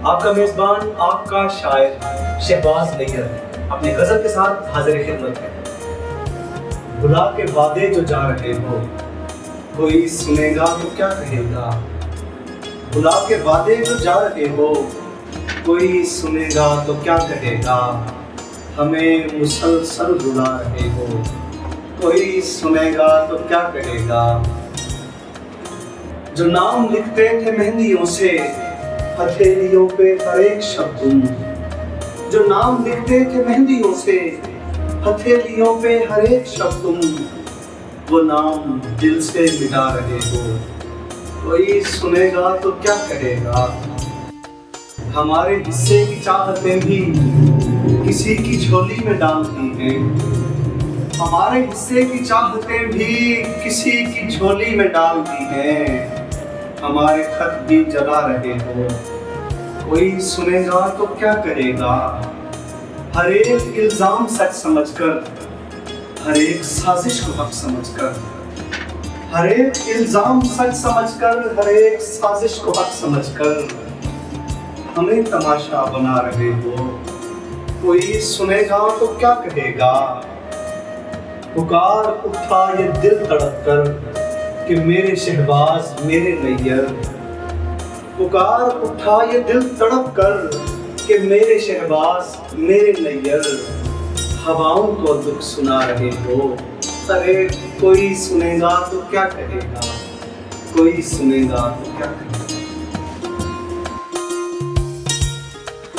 आपका मेजबान, आपका शायर शहबाज नैयर अपने गजल के साथ हाजिर खिदमत है। भुला के वादे जो जा रहे हो, कोई सुनेगा तो क्या कहेगा। भुला के वादे जो जा रहे हो, कोई सुनेगा तो क्या कहेगा। हमें मुसलसल रुला रहे हो, कोई सुनेगा तो क्या कहेगा। जो नाम लिखते थे मेहंदियों से हथेलियों पे हर एक शब्द, जो नाम लिखते थे मेहंदियों से हथेलियों पे हर एक शब्द, वो नाम दिल से मिटा रहे हो, कोई सुनेगा तो क्या कहेगा। हमारे हिस्से की चाहतें भी किसी की झोली में डालती हैं, हमारे हिस्से की चाहतें भी किसी की झोली में डालती हैं। हमारे खत भी जला रहे हो, कोई सुनेगा तो क्या करेगा। हर एक इल्जाम सच समझकर, हर एक साजिश को हक समझकर, हर एक इल्जाम सच समझकर, हर एक साजिश को हक समझकर हमें तमाशा बना रहे हो, कोई सुनेगा तो क्या कहेगा। पुकार उठा ये दिल तड़प कर कि मेरे शहबाज मेरे नैयर। पुकार उठा ये दिल तड़प कर कि मेरे शहबाज मेरे नैयर। हवाओं को दुख सुना रहे हो, अरे कोई सुनेगा तो क्या कहेगा। कोई सुनेगा तो क्या कहेगा।